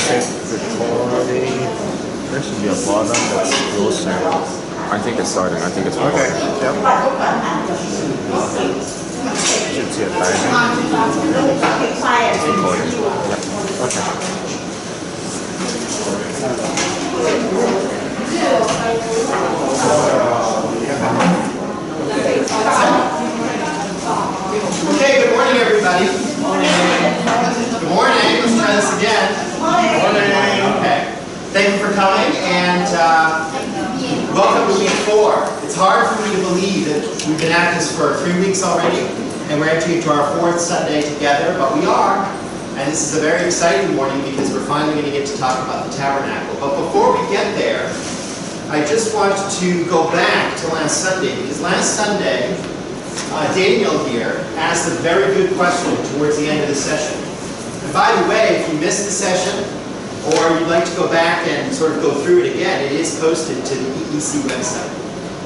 check recording. There should be a button that's closer. I think it's starting. I think it's recording. Okay. Yep. You should see a timing. It's recording. Yep. Okay. Okay, good morning, everybody. Good morning. Let's try this again. Good morning. Okay. Thank you for coming, and welcome to week 4. It's hard for me to believe that we've been at this for 3 weeks already, and we're entering into our 4th Sunday together, but we are. And this is a very exciting morning because we're finally going to get to talk about the tabernacle. But before we get there, I just want to go back to last Sunday, because last Sunday, Daniel here asked a very good question towards the end of the session. And by the way, if you missed the session, or you'd like to go back and sort of go through it again, it is posted to the EEC website.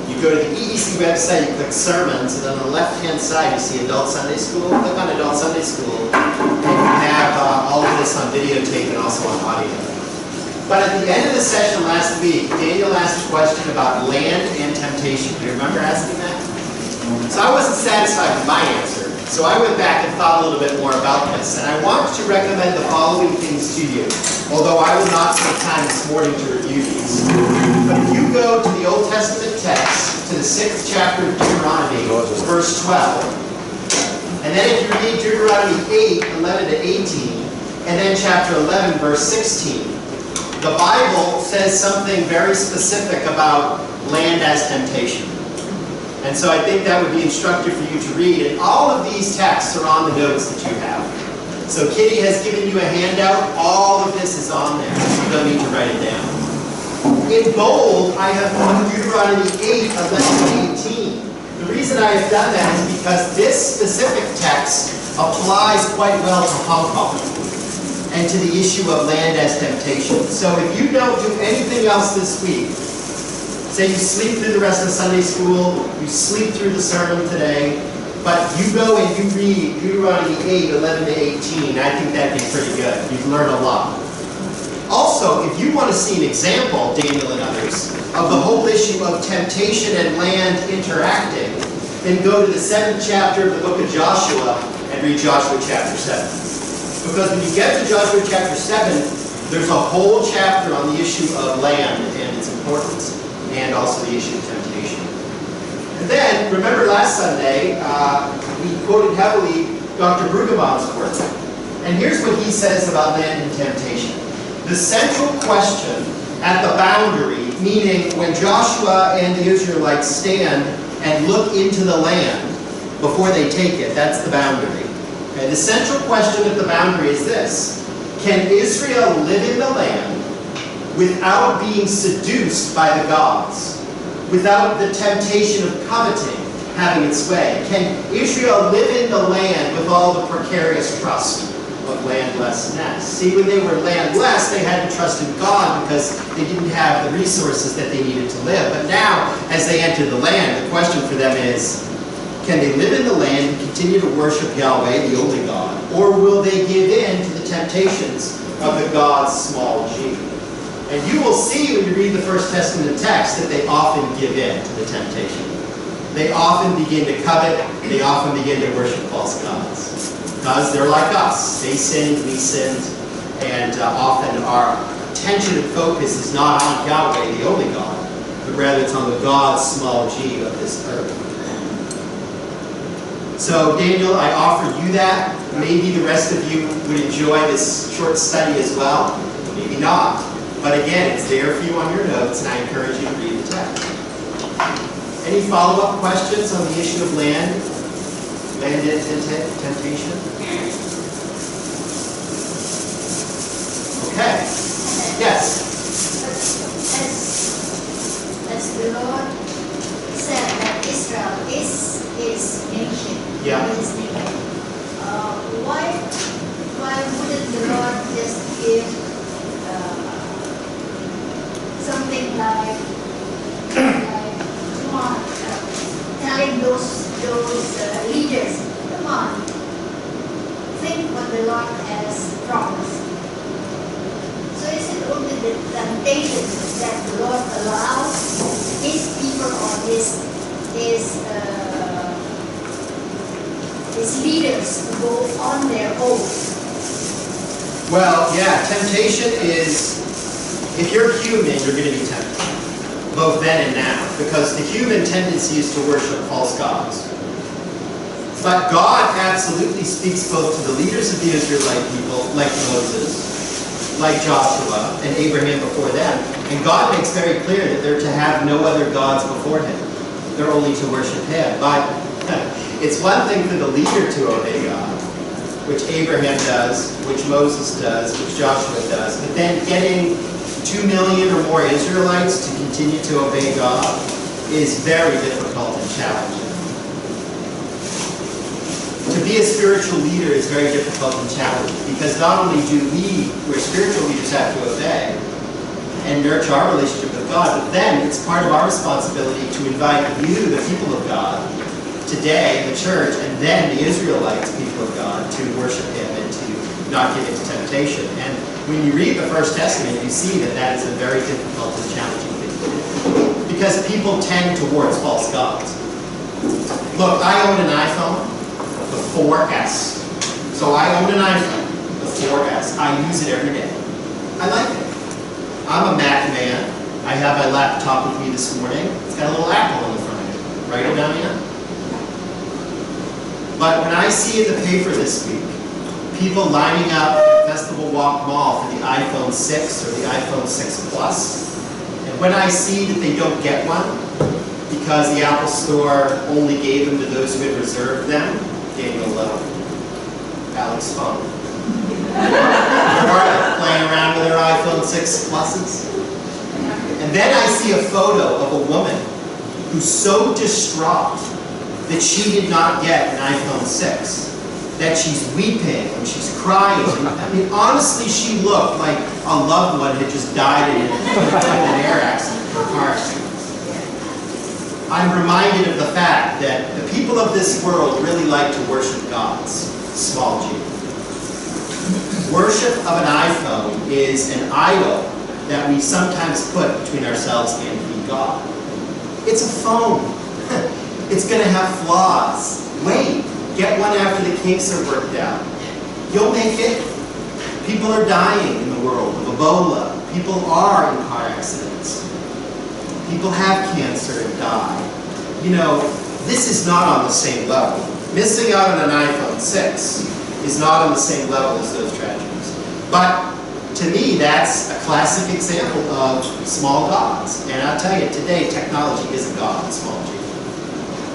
You go to the EEC website, you click Sermons, and on the left-hand side you see Adult Sunday School. Click on Adult Sunday School, and you have all of this on videotape and also on audio. But at the end of the session last week, Daniel asked a question about land and temptation. Do you remember asking that? So I wasn't satisfied with my answer, so I went back and thought a little bit more about this, and I want to recommend the following things to you, although I will not take time this morning to review these. But if you go to the Old Testament text, to the 6th chapter of Deuteronomy, verse 12, and then if you read Deuteronomy 8, 11 to 18, and then chapter 11, verse 16, the Bible says something very specific about land as temptation. And so I think that would be instructive for you to read. And all of these texts are on the notes that you have. So Kitty has given you a handout. All of this is on there. You don't need to write it down. In bold, I have put Deuteronomy 8, 11, 18. The reason I have done that is because this specific text applies quite well to Hong Kong and to the issue of land as temptation. So if you don't do anything else this week, say you sleep through the rest of Sunday school, you sleep through the sermon today, but you go and you read Deuteronomy 8, 11 to 18, I think that'd be pretty good. You've learned a lot. Also, if you want to see an example, Daniel and others, of the whole issue of temptation and land interacting, then go to the 7th chapter of the book of Joshua and read Joshua chapter 7. Because when you get to Joshua chapter 7, there's a whole chapter on the issue of land and its importance, and also the issue of temptation. And then, remember last Sunday, we quoted heavily Dr. Brueggemann's work. And here's what he says about land and temptation. The central question at the boundary, meaning when Joshua and the Israelites stand and look into the land before they take it, that's the boundary. Okay, the central question at the boundary is this: can Israel live in the land without being seduced by the gods, without the temptation of coveting having its way? Can Israel live in the land with all the precarious trust of landlessness? See, when they were landless, they had to trust in God because they didn't have the resources that they needed to live. But now, as they enter the land, the question for them is, can they live in the land and continue to worship Yahweh, the only God, or will they give in to the temptations of the gods small g? And you will see when you read the First Testament text that they often give in to the temptation. They often begin to covet, they often begin to worship false gods. Because they're like us. They sinned, we sinned, and often our attention and focus is not on Yahweh, the only God, but rather it's on the God, small g, of this earth. So Daniel, I offer you that. Maybe the rest of you would enjoy this short study as well. Maybe not. But again, it's there for you on your notes, and I encourage you to read the text. Any follow-up questions on the issue of land and temptation? Okay. Yes? As the Lord said that Israel is his nation, Yeah. his nation, why wouldn't the Lord just give something like come on, telling those leaders, come on, think what the Lord has promised. occasion that the Lord allows His people or His leaders to go on their own? Well, yeah, temptation is, if you're human, you're going to be tempted, both then and now, because the human tendency is to worship false gods. But God absolutely speaks both to the leaders of the Israelite people, like Moses, like Joshua, and Abraham before them. And God makes very clear that they're to have no other gods before Him. They're only to worship Him. But it's one thing for the leader to obey God, which Abraham does, which Moses does, which Joshua does. But then getting 2 million or more Israelites to continue to obey God is very difficult and challenging. To be a spiritual leader is very difficult and challenging, because not only do we, we're spiritual leaders, have to obey and nurture our relationship with God, but then it's part of our responsibility to invite you, the people of God, today in the church, and then the Israelites, people of God, to worship Him and to not give into temptation. And when you read the First Testament, you see that that is a very difficult and challenging thing to do, because people tend towards false gods. Look, I own an iPhone, the 4S. So I own an iPhone, the 4S. I use it every day. I like it. I'm a Mac man. I have my laptop with me this morning. It's got a little apple on the front of it. Right, Adamia? But when I see in the paper this week, people lining up at Festival Walk Mall for the iPhone 6 or the iPhone 6 Plus, and when I see that they don't get one because the Apple Store only gave them to those who had reserved them, Daniel Lowe, Alex Fung, playing around with their iPhone 6 Pluses. And then I see a photo of a woman who's so distraught that she did not get an iPhone 6, that she's weeping and she's crying. I mean, honestly, she looked like a loved one had just died in an air accident or a car accident. I'm reminded of the fact that the people of this world really like to worship gods, small g. Worship of an iPhone is an idol that we sometimes put between ourselves and the God. It's a phone. It's going to have flaws. Wait, get one after the kinks are worked out. You'll make it. People are dying in the world of Ebola. People are in car accidents. People have cancer and die. You know, this is not on the same level. Missing out on an iPhone 6 is not on the same level as those tragedies. But to me, that's a classic example of small gods. And I'll tell you, today, technology is a god, small g.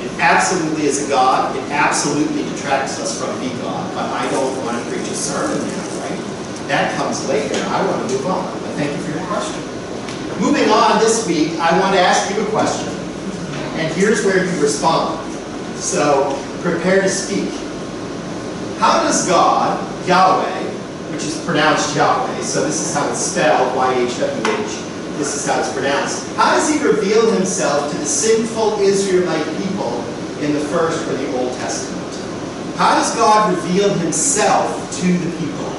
It absolutely is a god. It absolutely detracts us from the God. But I don't want to preach a sermon now, right? That comes later. I want to move on. But thank you for your question. Moving on this week, I want to ask you a question. And here's where you respond. So, prepare to speak. How does God, Yahweh, which is pronounced Yahweh, so this is how it's spelled, Y-H-W-H, this is how it's pronounced. How does He reveal Himself to the sinful Israelite people in the First or the Old Testament? How does God reveal Himself to the people?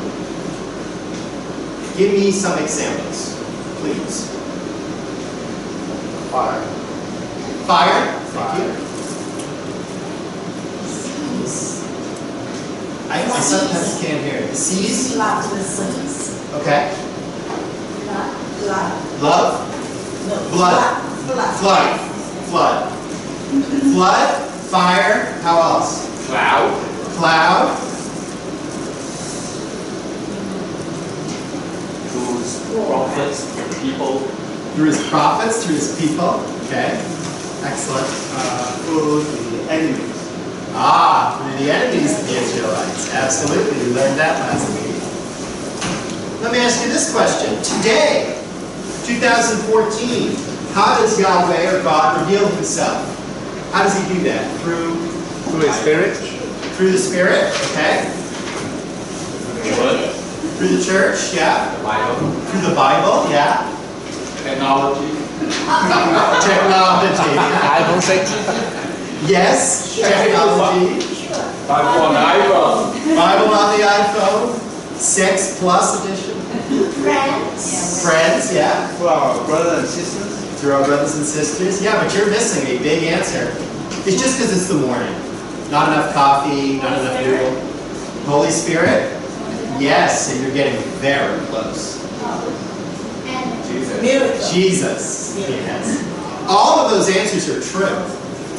Give me some examples, please. Fire. Fire? Thank you. Seas. I sometimes can't hear it. The seas? Flood the seas. Okay. Flood. Love? No. Blood. Flood. Flood. Flood. Fire. How else? Cloud. Cloud. Through His prophets, the people. Through His prophets, through His people. Okay. Excellent. Through the enemies. Through the enemies of the Israelites. Absolutely. We learned that last week. Let me ask you this question. Today, 2014, how does Yahweh or God reveal Himself? How does He do that? Through His Spirit. Through the Spirit, okay. The Word, Through the church, yeah. the Bible, Through the Bible, yeah. technology, Technology. iPhone 6. Yes, technology. Bible on the iPhone. Bible on the iPhone. 6 Plus edition. Friends. Friends, yeah. For our brothers and sisters. To our brothers and sisters. Yeah, but you're missing a big answer. It's just because it's the morning. Not enough coffee, not enough noodle. Holy Spirit? Yes, and you're getting very close. And Jesus. Yes. All of those answers are true.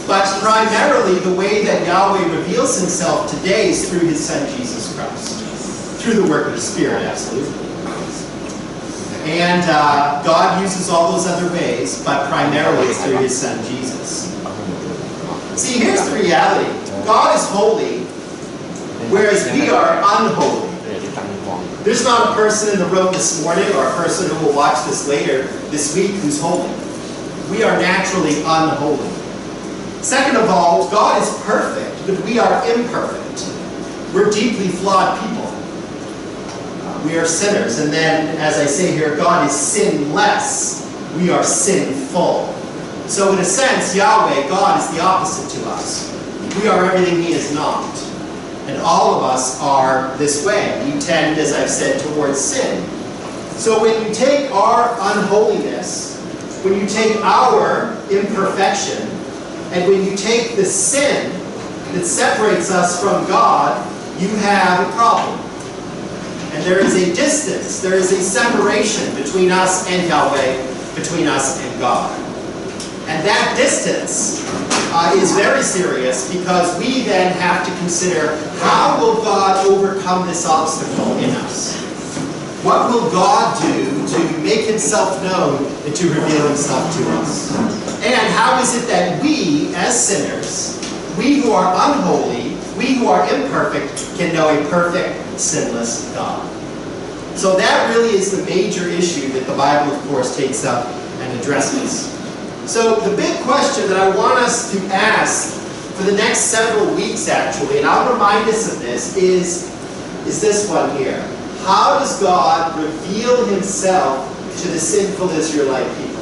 But primarily the way that Yahweh reveals himself today is through his son Jesus Christ. Through the work of the Spirit, absolutely. And God uses all those other ways, but primarily it's through his son Jesus. See, here's the reality. God is holy, whereas we are unholy. There's not a person in the room this morning or a person who will watch this later this week who's holy. We are naturally unholy. Second of all, God is perfect, but we are imperfect. We're deeply flawed people. We are sinners. And then, as I say here, God is sinless. We are sinful. So in a sense, Yahweh, God, is the opposite to us. We are everything he is not. And all of us are this way. We tend, as I've said, towards sin. So when you take our unholiness, when you take our imperfection, and when you take the sin that separates us from God, you have a problem. And there is a distance, there is a separation between us and Yahweh, between us and God. And that distance is very serious because we then have to consider, how will God overcome this obstacle in us? What will God do to make himself known and to reveal himself to us? And how is it that we, as sinners, we who are unholy, we who are imperfect, can know a perfect, sinless God? So that really is the major issue that the Bible, of course, takes up and addresses. So the big question that I want us to ask for the next several weeks, actually, and I'll remind us of this, is this one here. How does God reveal himself to the sinful Israelite people?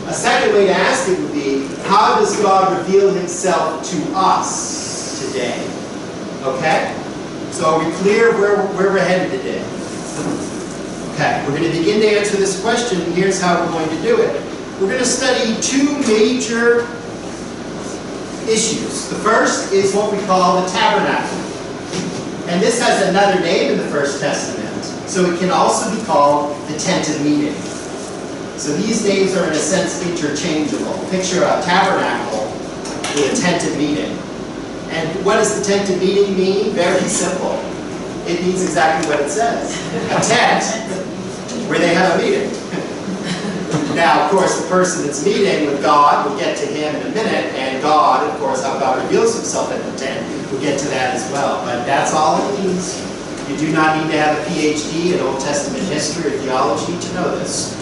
A second way to ask it would be, how does God reveal himself to us today? Okay? So are we clear where we're headed today? Okay, we're going to begin to answer this question, and here's how we're going to do it. We're going to study two major issues. The first is what we call the tabernacle. And this has another name in the First Testament, so it can also be called the tent of meeting. So these names are in a sense interchangeable. Picture a tabernacle with a tent of meeting. And what does the tent of meeting mean? Very simple. It means exactly what it says. A tent where they have a meeting. Now, of course, the person that's meeting with God, we'll get to him in a minute, and God, of course, how God reveals himself in the tent, we'll get to that as well. But that's all it means. You do not need to have a PhD in Old Testament history or theology to know this.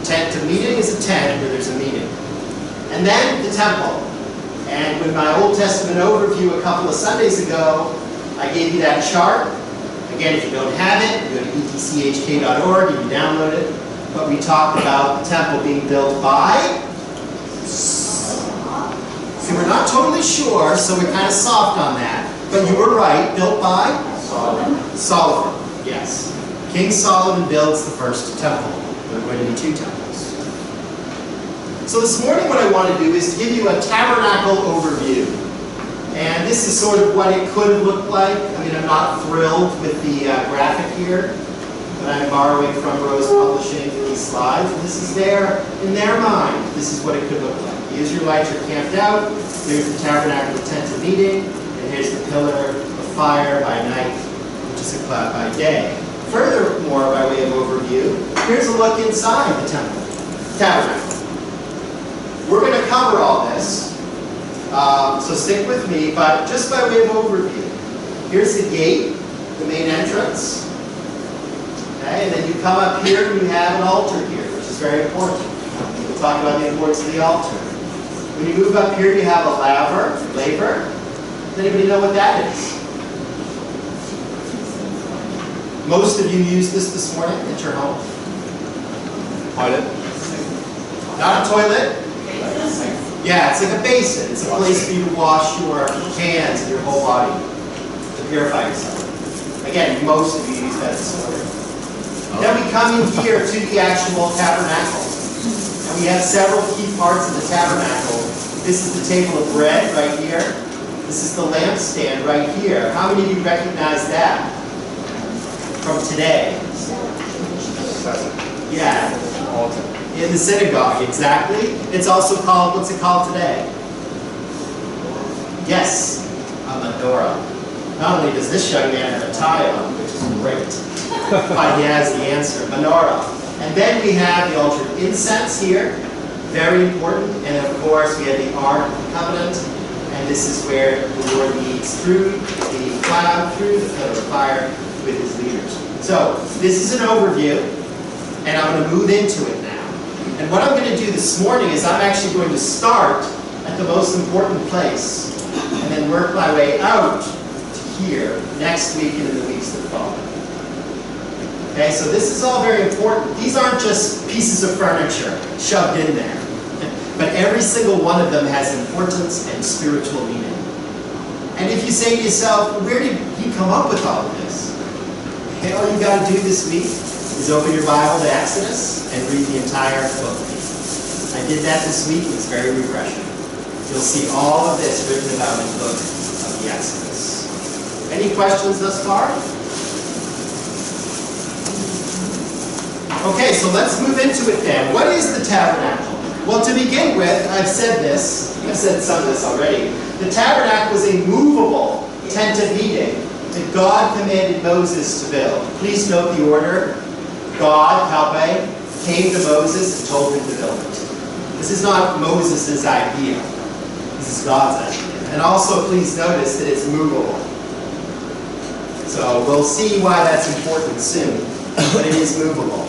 Tent of meeting is a tent where there's a meeting. And then the temple. And with my Old Testament overview a couple of Sundays ago, I gave you that chart. Again, if you don't have it, you go to etchk.org and you download it. But we talked about the temple being built by... See, we're not totally sure, so we're kind of soft on that. But you were right, built by? Solomon. Yes. King Solomon builds the first temple. There are going to be two temples. So this morning what I want to do is to give you a tabernacle overview. And this is sort of what it could have looked like. I mean, I'm not thrilled with the graphic here, but I'm borrowing from Rose Publishing these slides. And this is in their mind, this is what it could look like. The Israelites are camped out. Here's the tabernacle, the tent of meeting. And here's the pillar of fire by night, which is a cloud by day. Furthermore, by way of overview, here's a look inside the temple, tabernacle. We're going to cover all this, so stick with me, but just by way of overview. Here's the gate, the main entrance. Okay, and then you come up here and you have an altar here, which is very important. We'll talk about the importance of the altar. When you move up here, you have a laver. Does anybody know what that is? Most of you used this morning at your home. Toilet? Not a toilet? Yeah, it's like a basin. It's a place for you to wash your hands and your whole body to purify yourself. Again, most of you use that this morning. Then we we come in here to the actual tabernacle. And we have several key parts of the tabernacle. This is the table of bread right here. This is the lampstand right here. How many of you recognize that from today? Yeah. In the synagogue, exactly. It's also called, what's it called today? Yes, a menorah. Not only does this young man have a tie on, which is great, but he has the answer, menorah. And then we have the altar of incense here, very important. And of course, we have the Ark of the Covenant. And this is where the Lord meets through the cloud, through the pillar of fire with his leaders. So, this is an overview, and I'm going to move into it now. And what I'm going to do this morning is I'm actually going to start at the most important place, and then work my way out to here next week and in the weeks that follow. Okay, so this is all very important. These aren't just pieces of furniture shoved in there. But every single one of them has importance and spiritual meaning. And if you say to yourself, where did he come up with all of this? Okay, all you got to do this week is open your Bible to Exodus and read the entire book. I did that this week. It was very refreshing. You'll see all of this written about in the book of the Exodus. Any questions thus far? Okay, so let's move into it then. What is the tabernacle? Well, to begin with, I've said some of this already. The tabernacle was a movable tent of meeting that God commanded Moses to build. Please note the order. God, Yahweh, came to Moses and told him to build it. This is not Moses' idea. This is God's idea. And also, please notice that it's movable. So we'll see why that's important soon, but it is movable.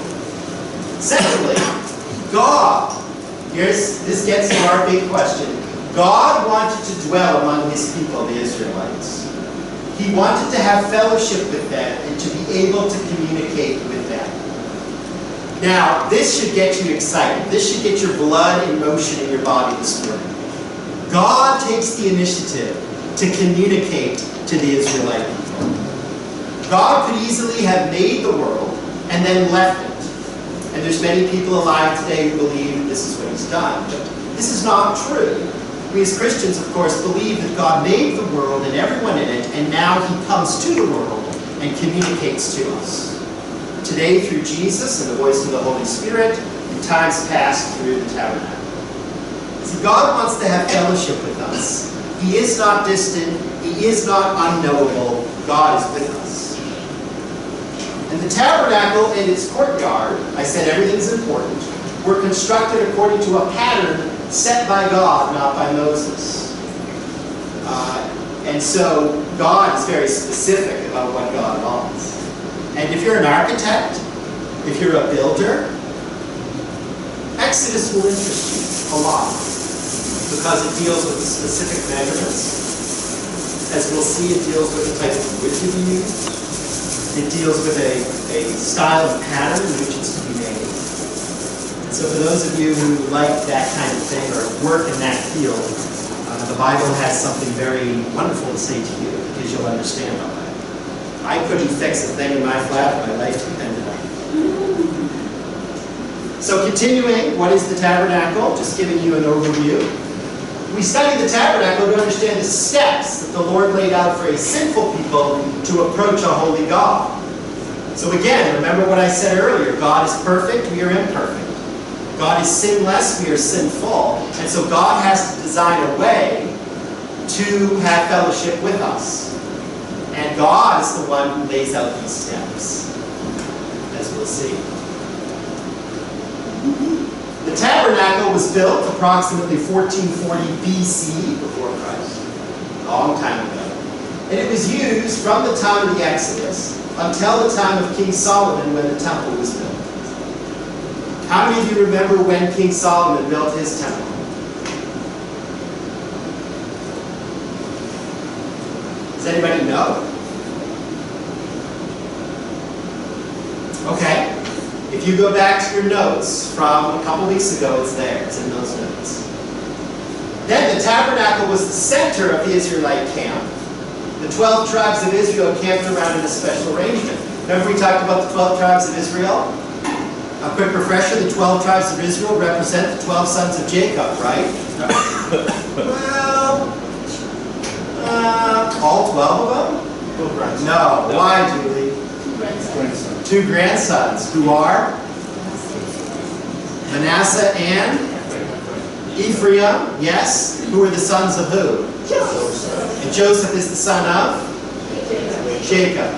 Secondly, God. This gets to our big question. God wanted to dwell among his people, the Israelites. He wanted to have fellowship with them and to be able to communicate with them. Now, this should get you excited. This should get your blood in motion in your body this morning. God takes the initiative to communicate to the Israelite people. God could easily have made the world and then left it. And there's many people alive today who believe this is what he's done. But this is not true. We as Christians, of course, believe that God made the world and everyone in it, and now he comes to the world and communicates to us. Today, through Jesus and the voice of the Holy Spirit, in times past through the tabernacle. See, God wants to have fellowship with us. He is not distant. He is not unknowable. God is with us. And the tabernacle and its courtyard, I said everything's important, were constructed according to a pattern set by God, not by Moses. And so God is very specific about what God wants. And if you're an architect, if you're a builder, Exodus will interest you a lot because it deals with the specific measurements. As we'll see, it deals with the type of wood to be used. It deals with a style of pattern in which it's to be made. And so for those of you who like that kind of thing or work in that field, the Bible has something very wonderful to say to you because you'll understand all that. I couldn't fix a thing in my flat, my life depended on it. So continuing, what is the tabernacle? Just giving you an overview. We study the tabernacle to understand the steps that the Lord laid out for a sinful people to approach a holy God. So again, remember what I said earlier. God is perfect, we are imperfect. God is sinless, we are sinful. And so God has to design a way to have fellowship with us. And God is the one who lays out these steps, as we'll see. The tabernacle was built approximately 1440 BC, before Christ, a long time ago. And it was used from the time of the Exodus until the time of King Solomon when the temple was built. How many of you remember when King Solomon built his temple? Does anybody know? Okay. If you go back to your notes from a couple weeks ago, it's there. It's in those notes. Then the tabernacle was the center of the Israelite camp. The 12 tribes of Israel camped around in a special arrangement. Remember we talked about the 12 tribes of Israel? A quick refresher, the 12 tribes of Israel represent the 12 sons of Jacob, right? Well, all 12 of them? No. Why, Julie? Two grandsons, who are Manasseh and Ephraim, yes. Who are the sons of who? And Joseph is the son of? Jacob.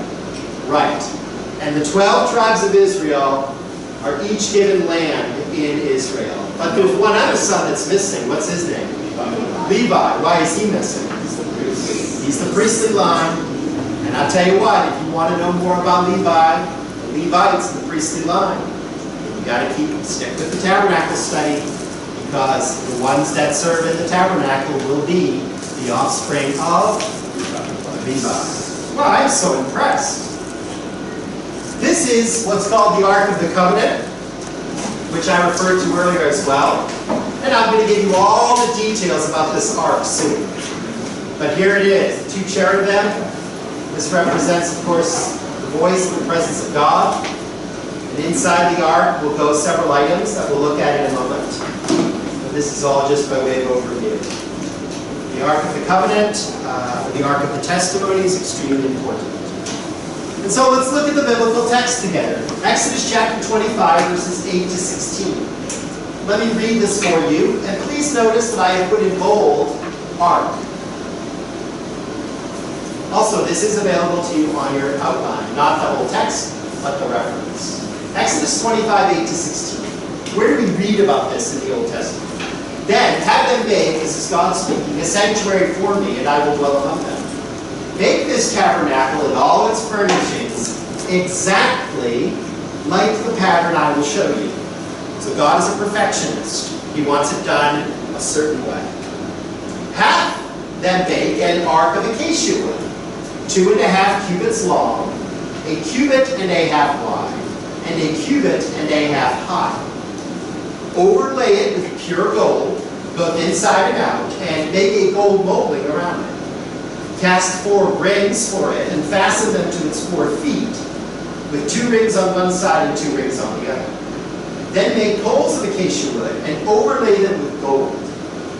Right. And the 12 tribes of Israel are each given land in Israel. But there's one other son that's missing. What's his name? Levi. Why is he missing? He's the priestly line. And I'll tell you what, if you want to know more about Levi, the Levites in the priestly line, you got to stick with the tabernacle study, because the ones that serve in the tabernacle will be the offspring of Levi. Well, I'm so impressed. This is what's called the Ark of the Covenant, which I referred to earlier as well. And I'm going to give you all the details about this ark soon. But here it is, the two cherubim. This represents, of course, the voice and the presence of God. And inside the ark will go several items that we'll look at in a moment. But this is all just by way of overview. The Ark of the Covenant, the Ark of the Testimony is extremely important. And so let's look at the biblical text together. Exodus chapter 25, verses 8 to 16. Let me read this for you, and please notice that I have put in bold, Ark. Also, this is available to you on your outline, not the whole text, but the reference. Exodus 25, 8 to 16. Where do we read about this in the Old Testament? Then have them make, this is God speaking, a sanctuary for me, and I will dwell among them. Make this tabernacle and all its furnishings exactly like the pattern I will show you. So God is a perfectionist. He wants it done a certain way. Have them make an ark of acacia wood, 2.5 cubits long, a cubit and a half wide, and a cubit and a half high. Overlay it with pure gold, both inside and out, and make a gold molding around it. Cast 4 rings for it, and fasten them to its 4 feet, with 2 rings on one side and 2 rings on the other. Then make poles of acacia wood, and overlay them with gold.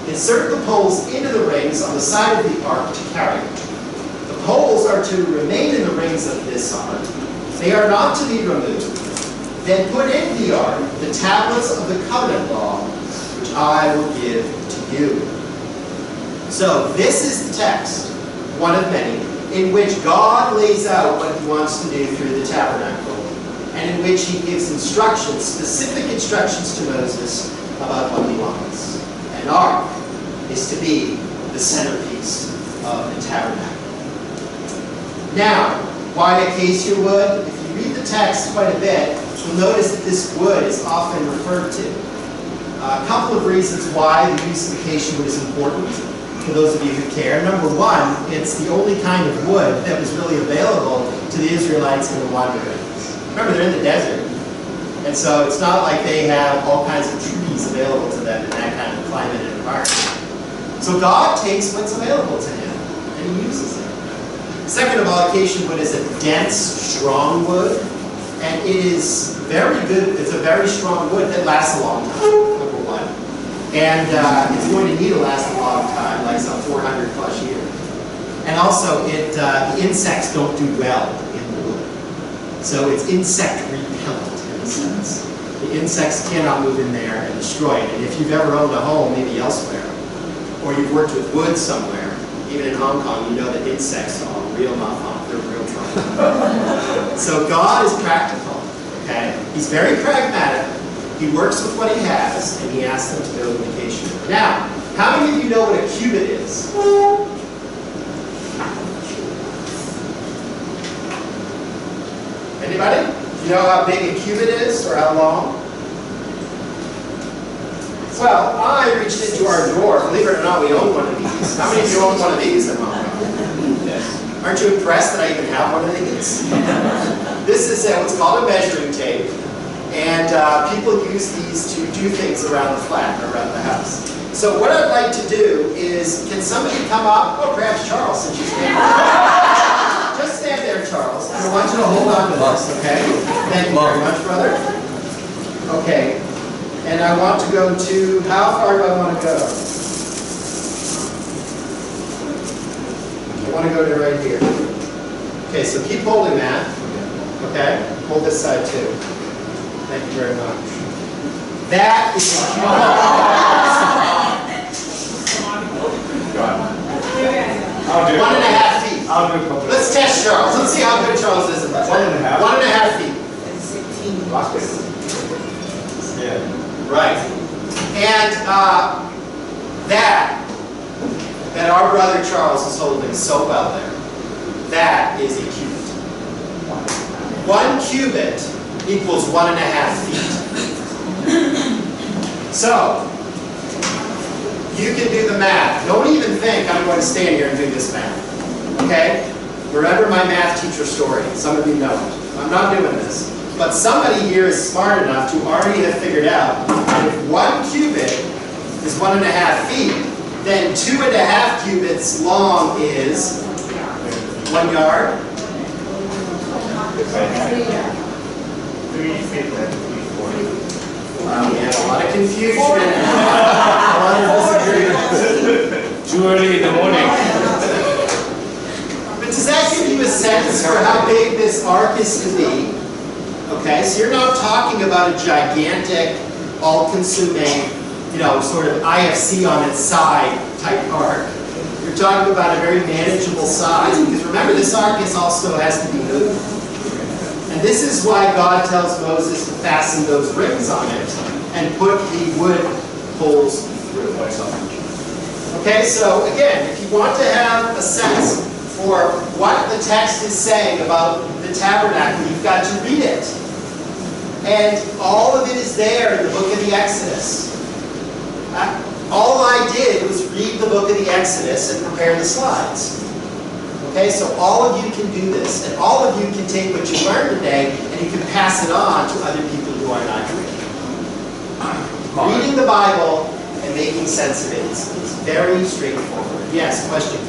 Insert the poles into the rings on the side of the ark to carry it. The poles are to remain in the rings of this ark. They are not to be removed. Then put in the ark the tablets of the covenant law, which I will give to you. So this is the text, one of many, in which God lays out what he wants to do through the tabernacle, and in which he gives instructions, specific instructions to Moses about what he wants. An ark is to be the centerpiece of the tabernacle. Now, why acacia wood? If you read the text quite a bit, you'll notice that this wood is often referred to. A couple of reasons why the use of acacia wood is important, for those of you who care. Number one, it's the only kind of wood that was really available to the Israelites in the wanderings. Remember, they're in the desert. And so it's not like they have all kinds of trees available to them in that kind of climate and environment. So God takes what's available to him, and he uses it. Second of all, acacia wood is a dense, strong wood, and it is very good. It's a very strong wood that lasts a long time, number one. And it's going to need to last a long time, like some 400 plus years. And also, the insects don't do well in the wood. So it's insect repellent in a sense. The insects cannot move in there and destroy it. And if you've ever owned a home, maybe elsewhere, or you've worked with wood somewhere, even in Hong Kong, you know that insects are real mafan. They're real trouble. So God is practical, okay? He's very pragmatic. He works with what he has, and he asks them to build an acacia. Now, how many of you know what a cubit is? Anybody? Do you know how big a cubit is, or how long? Well, I reached into our drawer. Believe it or not, we own one of these. How many of you own one of these at home? Yes. Aren't you impressed that I even have one of these? This is what's called a measuring tape. And people use these to do things around the flat or around the house. So what I'd like to do is, can somebody come up? Oh, perhaps Charles, since you stand there. Just stand there, Charles. I want you to hold on to this, okay? Thank you very much, brother. Okay, and I want to go to, how far do I want to go? I want to go to right here. Okay, so keep holding that. Okay, hold this side too. Thank you very much. That is a I'll do 1.5 feet. I'll do a couple. Let's test Charles. Let's see how good Charles is at this. 1.5? 1.5 feet. Yeah. Right. And that our brother Charles is holding so well there, that is a cubit. 1 cubit equals 1.5 feet. So, you can do the math. Don't even think I'm going to stand here and do this math. Okay? Remember my math teacher story. Some of you know it. I'm not doing this. But somebody here is smart enough to already have figured out that if 1 cubit is 1.5 feet, then 2.5 cubits long is 1 yard. 3 feet and 3/4. We have a lot of confusion. A lot of disagreement. Too early in the morning. But does that give you a sense for how big this ark is to be? Okay, so you're not talking about a gigantic, all-consuming, sort of IFC on its side type ark. You're talking about a very manageable size, because remember, this ark also has to be moved. And this is why God tells Moses to fasten those rings on it and put the wood poles through it. Okay, so again, if you want to have a sense for what the text is saying about the tabernacle, you've got to read it. And all of it is there in the book of the Exodus. All I did was read the book of the Exodus and prepare the slides. Okay, so all of you can do this, and all of you can take what you learned today and you can pass it on to other people who are not doing it. Reading the Bible and making sense of it is very straightforward. Yes, question?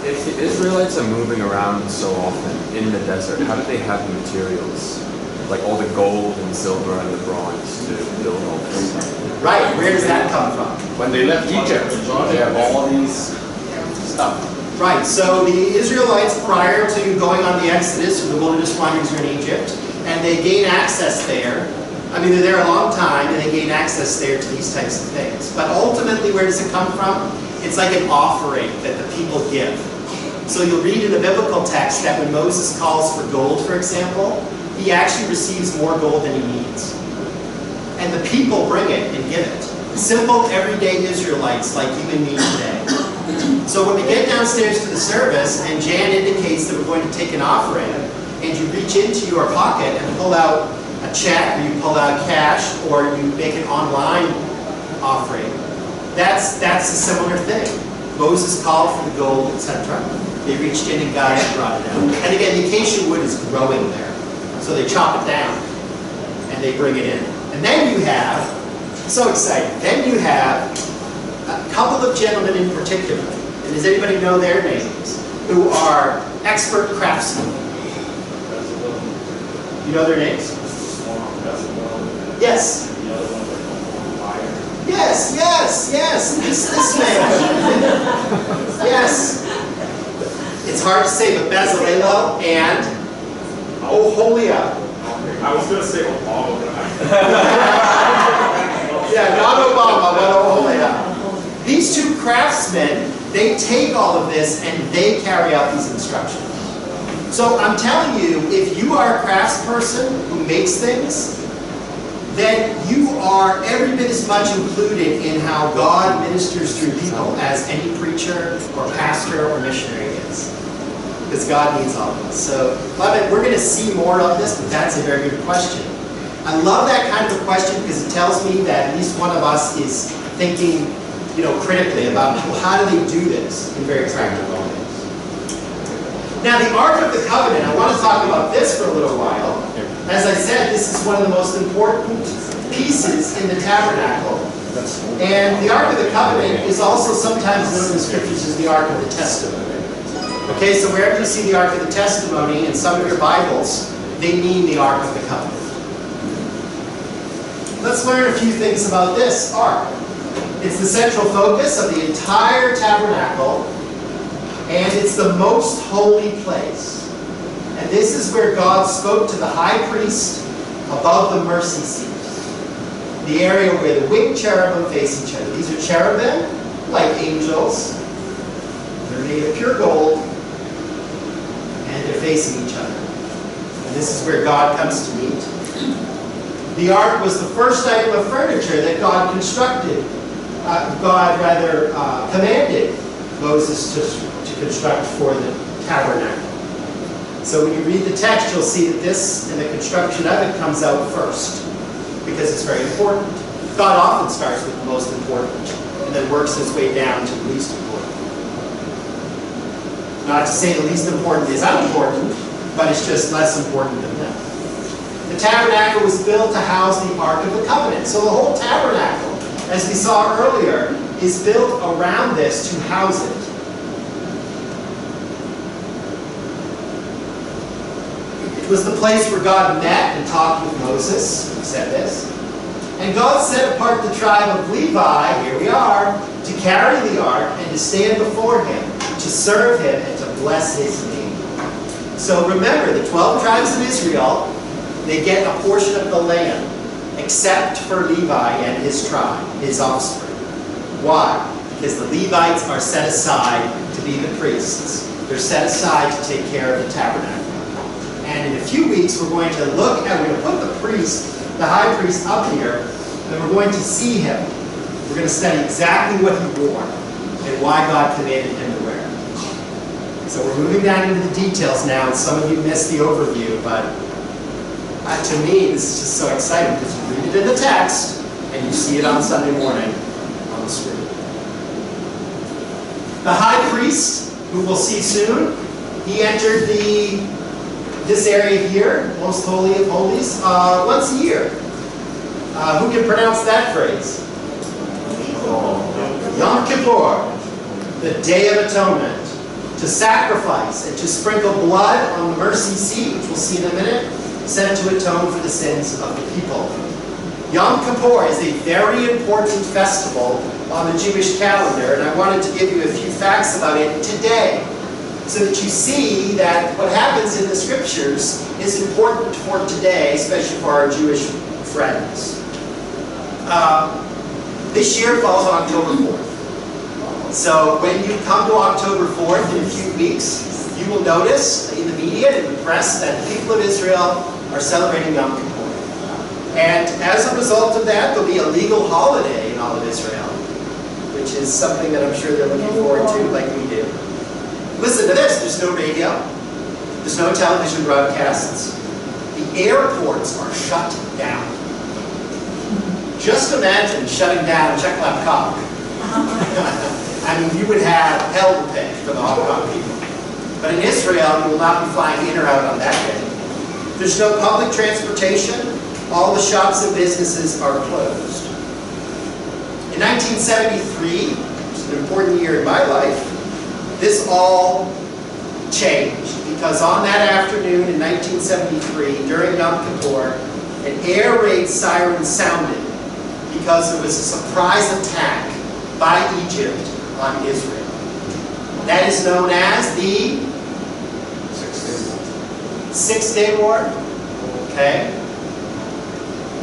If the Israelites are moving around so often in the desert, how do they have the materials? Like all the gold and silver and the bronze to build all this stuff? Right, where does that come from? When they left Egypt, they have all these stuff. Right, so the Israelites, prior to going on the Exodus, or the wilderness wanderings are in Egypt, and they gain access there. I mean, they're there a long time, and they gain access there to these types of things. But ultimately, where does it come from? It's like an offering that the people give. So you'll read in the biblical text that when Moses calls for gold, for example, he actually receives more gold than he needs. And the people bring it and give it. Simple, everyday Israelites like you and me today. So when we get downstairs to the service, and Jan indicates that we're going to take an offering, and you reach into your pocket and pull out a check, or you pull out cash, or you make an online offering, that's a similar thing. Moses called for the gold, etc. They reached in and got it and brought it out. And again, the acacia wood is growing there. So they chop it down, and they bring it in. And then you have, so exciting, then you have a couple of gentlemen in particular, and does anybody know their names, who are expert craftsmen? You know their names? Yes. Yes, yes, yes, this man. Yes. It's hard to say, but Bezalel and Oholia. I was going to say Obama, but Yeah, not Obama, but Oholia. These two craftsmen, they take all of this and they carry out these instructions. So I'm telling you, if you are a craftsperson who makes things, then you are every bit as much included in how God ministers through people as any preacher or pastor or missionary is. Because God needs all of us. So, beloved, we're going to see more of this, but that's a very good question. I love that kind of a question because it tells me that at least one of us is thinking, critically about, well, how do they do this in very practical ways. Now, the Ark of the Covenant, I want to talk about this for a little while. As I said, this is one of the most important pieces in the tabernacle. And the Ark of the Covenant is also sometimes known in the scriptures as the Ark of the Testimony. Okay, so wherever you see the Ark of the Testimony in some of your Bibles, they mean the Ark of the Covenant. let's learn a few things about this ark. It's the central focus of the entire tabernacle, and it's the most holy place. And this is where God spoke to the high priest above the mercy seat, the area where the winged cherubim face each other. These are cherubim, like angels. They're made of pure gold, and they're facing each other. And this is where God comes to meet. The ark was the first item of furniture that God constructed. Commanded Moses to construct for the tabernacle. So when you read the text, you'll see that this and the construction of it comes out first, because it's very important. God often starts with the most important and then works his way down to the least important. Not to say the least important is unimportant, but it's just less important than that. The tabernacle was built to house the Ark of the Covenant. So the whole tabernacle, as we saw earlier, is built around this to house it. It was the place where God met and talked with Moses. He said this. And God set apart the tribe of Levi, here we are, to carry the ark and to stand before him, to serve him and to bless his name. So remember, the 12 tribes of Israel, they get a portion of the land, except for Levi and his tribe, his offspring. Why? Because the Levites are set aside to be the priests. They're set aside to take care of the tabernacle. And in a few weeks, we're going to look at, we're going to put the priest, the high priest up here, and we're going to see him. We're going to study exactly what he wore and why God commanded him to wear it. So we're moving down into the details now, and some of you missed the overview, but to me, this is just so exciting because you read it in the text and you see it on Sunday morning on the screen. The high priest, who we'll see soon, he entered this area here, most holy of holies, once a year. Who can pronounce that phrase? Yom Kippur, the Day of Atonement, to sacrifice and to sprinkle blood on the mercy seat, which we'll see in a minute, sent to atone for the sins of the people. Yom Kippur is a very important festival on the Jewish calendar, and I wanted to give you a few facts about it today, so that you see that what happens in the scriptures is important for today, especially for our Jewish friends. This year falls on October 4th. So when you come to October 4th in a few weeks, you will notice in the media and in the press that the people of Israel are celebrating Yom Kippur. And as a result of that, there'll be a legal holiday in all of Israel, which is something that I'm sure they're looking forward to like we do. Listen to this, there's no radio, there's no television broadcasts, the airports are shut down. Just imagine shutting down Czech-Lapkov. I mean, you would have hell to pay for the Hong Kong people. But in Israel, you will not be flying in or out on that day. There's no public transportation. All the shops and businesses are closed. In 1973, which is an important year in my life, this all changed. Because on that afternoon in 1973, during Yom Kippur, an air raid siren sounded because there was a surprise attack by Egypt on Israel. That is known as the Six-Day War, okay?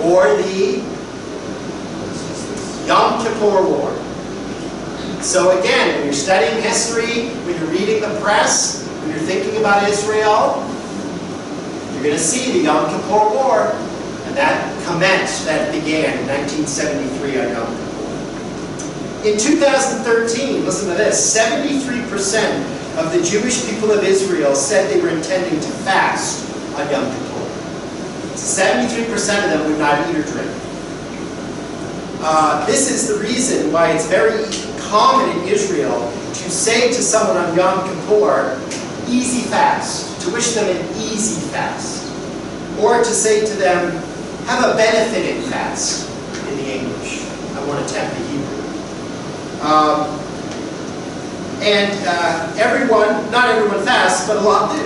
Or the Yom Kippur War. So again, when you're studying history, when you're reading the press, when you're thinking about Israel, you're going to see the Yom Kippur War. And that commenced, that began in 1973 on Yom Kippur. In 2013, listen to this, 73% of the Jewish people of Israel said they were intending to fast on Yom Kippur. 73% of them would not eat or drink. This is the reason why it's very common in Israel to say to someone on Yom Kippur, easy fast, to wish them an easy fast. Or to say to them, have a benefiting fast in the English. I won't attempt the Hebrew. Not everyone fasts, but a lot do.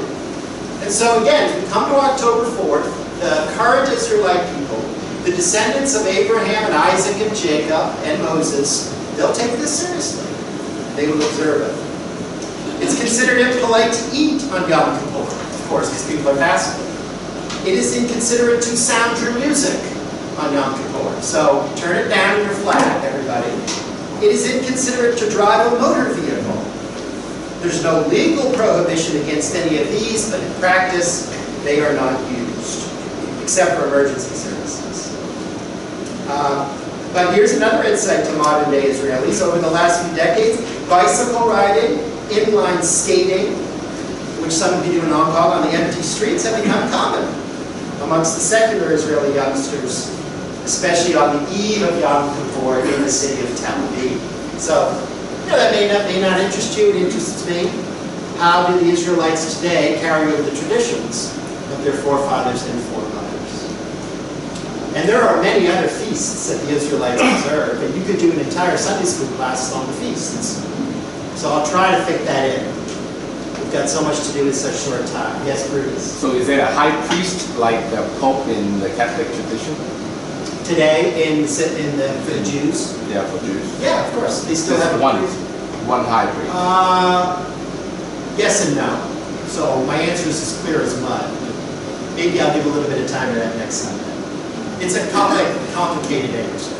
And so again, we come to October 4th, the current Israelite people, The descendants of Abraham and Isaac and Jacob and Moses, they'll take this seriously. They will observe it. It's considered impolite to eat on Yom Kippur, of course, because people are fasting. It is inconsiderate to sound your music on Yom Kippur. So turn it down in your flat, everybody. It is inconsiderate to drive a motor vehicle. There's no legal prohibition against any of these, but in practice, they are not used, except for emergency services. But here's another insight to modern-day Israelis. Over the last few decades, bicycle riding, inline skating, which some of you do in Hong Kong on the empty streets, have become common amongst the secular Israeli youngsters, especially on the eve of Yom Kippur in the city of Tel Aviv. So, that may not interest you, it interests me. How do the Israelites today carry over the traditions of their forefathers and foremothers? And there are many other feasts that the Israelites observe, and you could do an entire Sunday school class on the feasts. So I'll try to fit that in. We've got so much to do in such short time. Yes, Brutus? So is there a high priest like the Pope in the Catholic tradition? Today, for the Jews? Yeah, for Jews. Yeah, of course. They still have a one high priest. Yes and no. So my answer is as clear as mud. Maybe I'll give a little bit of time to that next Sunday. It's a complicated answer.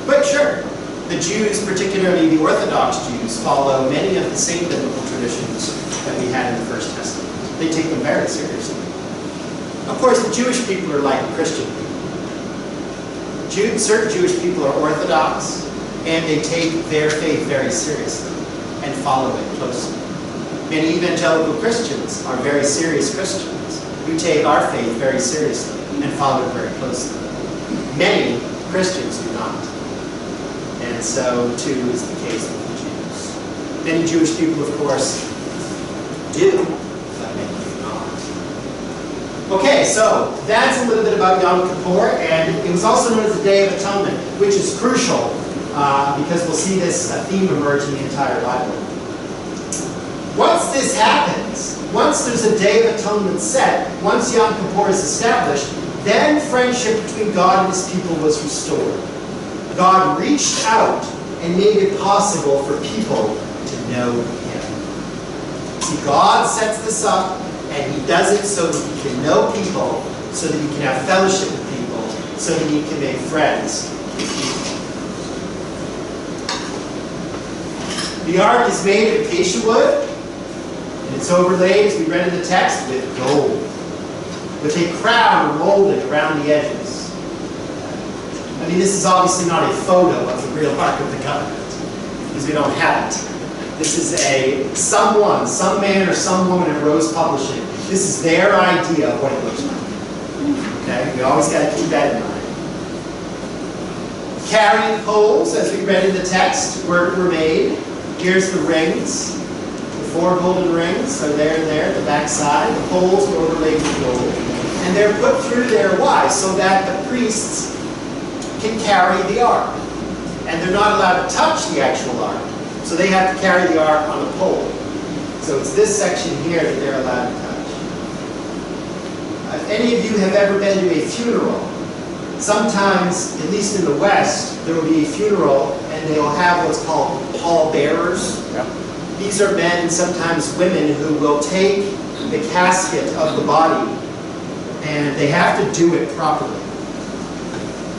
But sure, the Jews, particularly the Orthodox Jews, follow many of the same biblical traditions that we had in the First Testament. They take them very seriously. Of course, the Jewish people are like Christian people. Certain Jewish people are Orthodox, and they take their faith very seriously and follow it closely. Many evangelical Christians are very serious Christians who take our faith very seriously and follow it very closely. Many Christians do not. And so, too, is the case with the Jews. Many Jewish people, of course, do, but many do not. Okay, so that's a little bit about Yom Kippur, and it was also known as the Day of Atonement, which is crucial because we'll see this theme emerge in the entire Bible. Once this happens, once there's a Day of Atonement set, once Yom Kippur is established, then friendship between God and His people was restored. God reached out and made it possible for people to know Him. See, God sets this up, and He does it so that He can know people, so that He can have fellowship with people, so that He can make friends with people. The ark is made of acacia wood, and it's overlaid, as we read in the text, with gold, with a crown molded around the edges. I mean, this is obviously not a photo of the real Ark of the Covenant, because we don't have it. This is some man or some woman at Rose Publishing. This is their idea of what it looks like. Okay? We always got to keep that in mind. Carrying poles, as we read in the text, were made. Here's the rings. The 4 golden rings are there, the back side. The poles were overlaid with gold. And they're put through there. Why? So that the priests can carry the ark. And they're not allowed to touch the actual ark. So they have to carry the ark on a pole. So it's this section here that they're allowed to touch. If any of you have ever been to a funeral, sometimes, at least in the West, there will be a funeral and they'll have what's called pallbearers. Yeah. These are men and sometimes women who will take the casket of the body and they have to do it properly.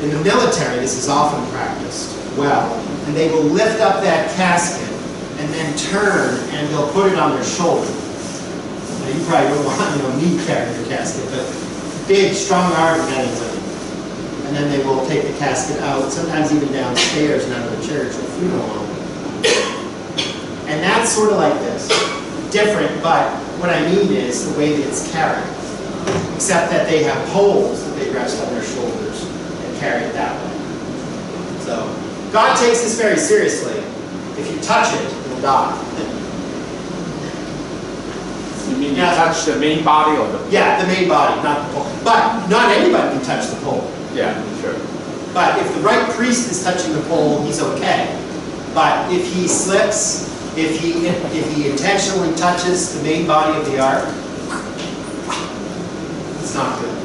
In the military, this is often practiced well. And they will lift up that casket and then turn and they'll put it on their shoulder. Now, you probably don't want me carrying your casket, but big, strong-armed men and women. And then they will take the casket out, sometimes even downstairs and out of the church or funeral home. And that's sort of like this. Different, but what I mean is the way that it's carried. Except that they have poles that they rest on their shoulders and carry it that way. So, God takes this very seriously. If you touch it, you'll die. You mean you touch the main body or the... Yeah, the main body, not the pole. But not anybody can touch the pole. Yeah, sure. But if the right priest is touching the pole, he's okay. But if he slips, if he intentionally touches the main body of the ark, it's not good.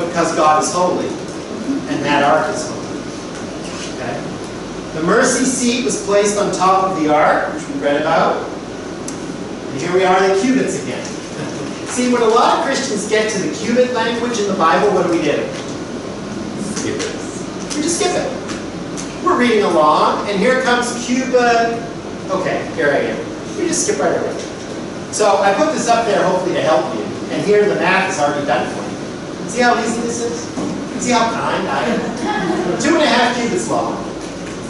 Because God is holy. And that ark is home. Okay? The mercy seat was placed on top of the ark, which we read about. And here we are in the cubits again. See, when a lot of Christians get to the cubit language in the Bible, what do? Skip it. We just skip it. We're reading along, and here comes cubit. Okay, here I am. We just skip right over it. So I put this up there hopefully to help you. And here the math is already done for you. See how easy this is? See how kind I am? 2.5 cubits long,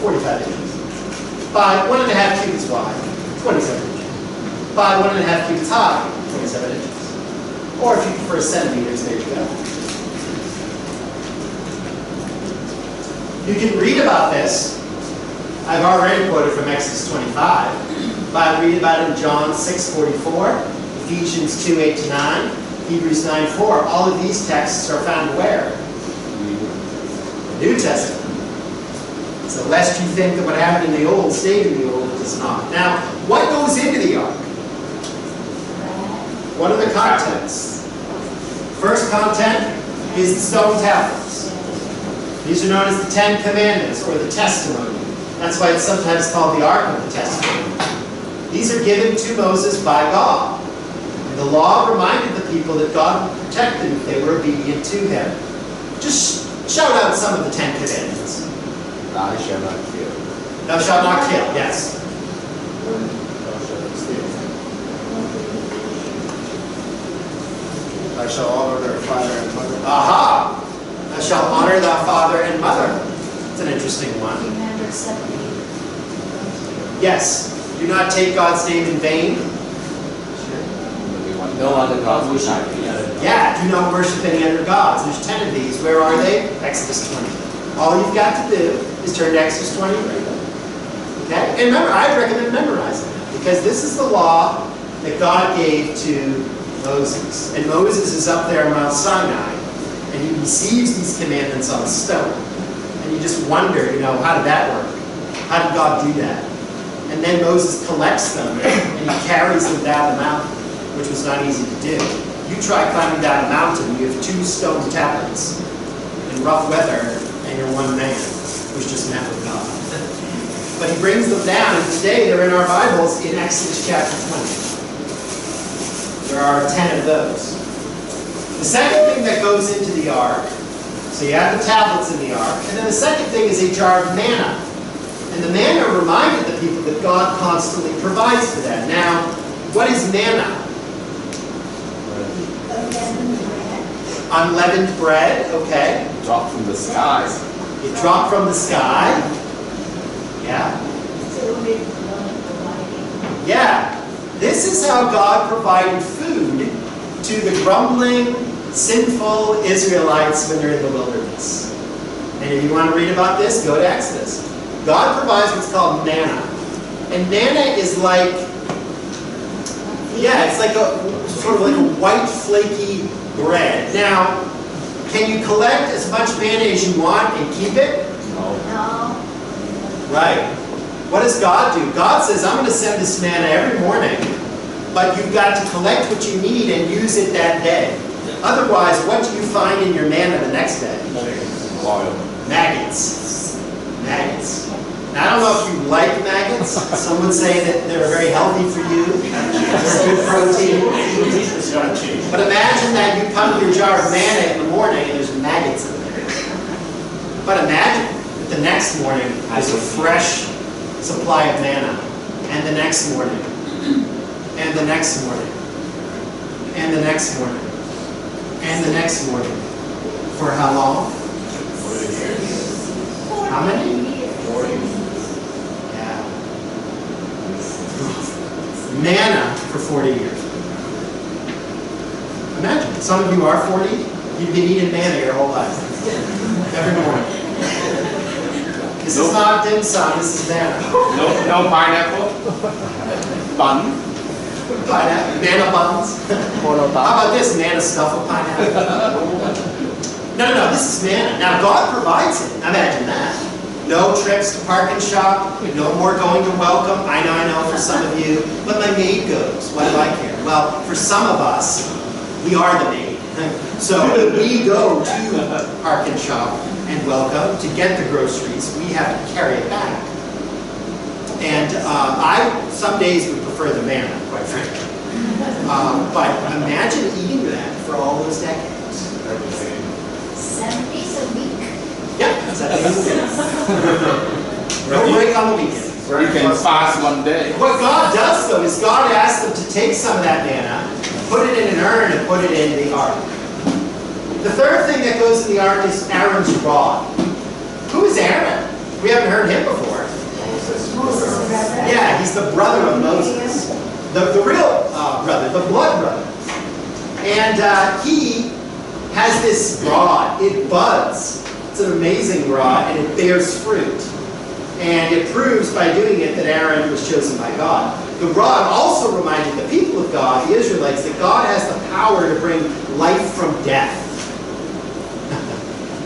45 inches. By 1.5 cubits wide, 27 inches. By 1.5 cubits high, 27 inches. Or if you prefer centimeters, there you go. You can read about this. I've already quoted from Exodus 25. But I read about it in John 6:44, Ephesians 2:8-9, Hebrews 9:4. All of these texts are found where? The New Testament. So lest you think that what happened in the old stayed in the old, it does not. Now, what goes into the ark? What are the contents? First content is the stone tablets. These are known as the 10 Commandments, or the testimony. That's why it's sometimes called the Ark of the Testimony. These are given to Moses by God. And the law reminded the people that God would protect them if they were obedient to him. Just shout out some of the 10 Commandments. Thou shalt not kill. Thou shalt not kill, yes. Thou shalt not steal. Thou shalt honor thy father and mother. Aha! Thou shalt honor thy father and mother. It's an interesting one. Remember 70. Yes. Do not take God's name in vain. No other gods will not be added. Yeah, do not worship any other gods. There's 10 of these. Where are they? Exodus 20. All you've got to do is turn to Exodus 20 and read them. Okay? And remember, I'd recommend memorizing them because this is the law that God gave to Moses. And Moses is up there on Mount Sinai and he receives these commandments on a stone. And you just wonder, how did that work? How did God do that? And then Moses collects them and he carries them down the mountain, which was not easy to do. You try climbing down a mountain, you have 2 stone tablets in rough weather, and you're one man who's just met with God. But he brings them down, and today they're in our Bibles in Exodus chapter 20. There are 10 of those. The second thing that goes into the ark, so you have the tablets in the ark, and then the second thing is a jar of manna. And the manna reminded the people that God constantly provides for them. Now, what is manna? Unleavened bread, okay. Drop from the sky. It dropped from the sky. Yeah. Yeah. This is how God provided food to the grumbling, sinful Israelites when they're in the wilderness. And if you want to read about this, go to Exodus. God provides what's called manna. And manna is like, it's like a sort of like a white flaky bread. Now, can you collect as much manna as you want and keep it? No. Right. What does God do? God says, I'm going to send this manna every morning, but you've got to collect what you need and use it that day. Otherwise, what do you find in your manna the next day? Oil. Maggots. Maggots. Now, I don't know if you like maggots. Some would say that they're very healthy for you. They're good protein. But imagine that you come to your jar of manna in the morning and there's maggots in there. But imagine that the next morning there's a fresh supply of manna. And the next morning. And the next morning. And the next morning. And the next morning. For how long? 40 years. How many? 40. Yeah. Manna for 40 years. Imagine, some of you are 40, you've been eating manna your whole life. Every morning. This is not dim sum, this is manna. No pineapple. Bun. Pineapple, manna buns. How about this, manna stuff with pineapple? No, this is manna. Now God provides it, imagine that. No trips to Park and Shop, no more going to Welcome. I know for some of you, but my maid goes. What do I care? Well, for some of us, we are the maid. So we go to Park and Shop and welcome. To get the groceries, we have to carry it back. And I, some days, would prefer the manna, quite frankly. But imagine eating that for all those decades. 7 days a week. Yeah, 7 days a week. No break on the weekend. You can fast one day. What God does, though, is God asks them to take some of that manna, put it in an urn, and put it in the ark. The third thing that goes in the ark is Aaron's rod. Who is Aaron? We haven't heard him before. Moses' brother. Yeah, he's the brother of Moses. The real brother, the blood brother. And he has this rod. It buds. It's an amazing rod, and it bears fruit. And it proves by doing it that Aaron was chosen by God. The rod also reminded the people of God, the Israelites, that God has the power to bring life from death.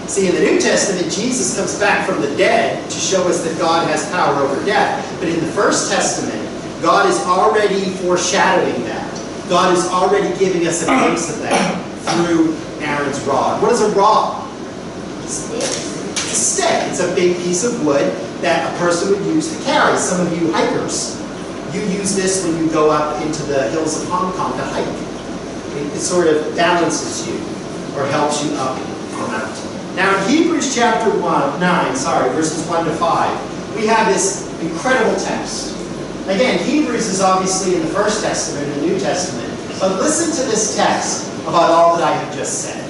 See, in the New Testament, Jesus comes back from the dead to show us that God has power over death. But in the First Testament, God is already foreshadowing that. God is already giving us a glimpse of that through Aaron's rod. What is a rod? It's a stick. It's a big piece of wood that a person would use to carry. Some of you hikers, you use this when you go up into the hills of Hong Kong to hike. It sort of balances you or helps you up the mountain. Now in Hebrews chapter 9, verses 1 to 5, we have this incredible text. Again, Hebrews is obviously in the First Testament and the New Testament, but listen to this text about all that I have just said.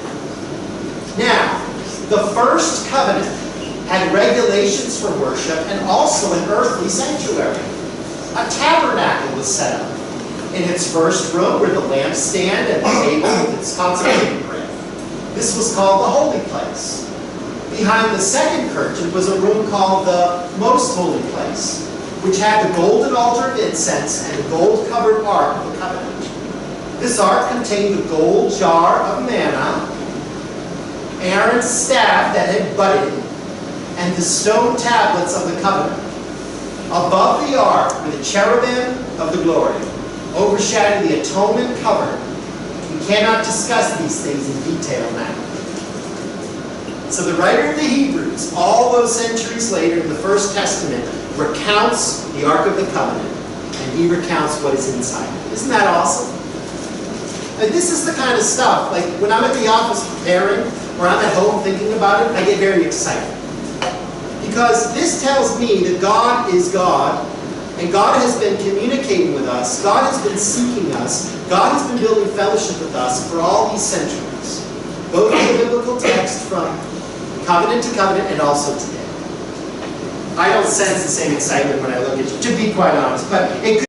Now, the first covenant had regulations for worship and also an earthly sanctuary. A tabernacle was set up. In its first room were the lampstand and the table with its consecrated bread. This was called the holy place. Behind the second curtain was a room called the most holy place, which had the golden altar of incense and the gold-covered ark of the covenant. This ark contained the gold jar of manna, Aaron's staff that had budded, and the stone tablets of the covenant. Above the ark were the cherubim of the glory, overshadowing the atonement cover. We cannot discuss these things in detail now. So the writer of the Hebrews, all those centuries later in the First Testament, recounts the Ark of the Covenant, and he recounts what is inside it. Isn't that awesome? And this is the kind of stuff, like when I'm at the office preparing, or I'm at home thinking about it, I get very excited. Because this tells me that God is God, and God has been communicating with us, God has been seeking us, God has been building fellowship with us for all these centuries. Both in the biblical text from covenant to covenant and also today. I don't sense the same excitement when I look at you, to be quite honest, but it could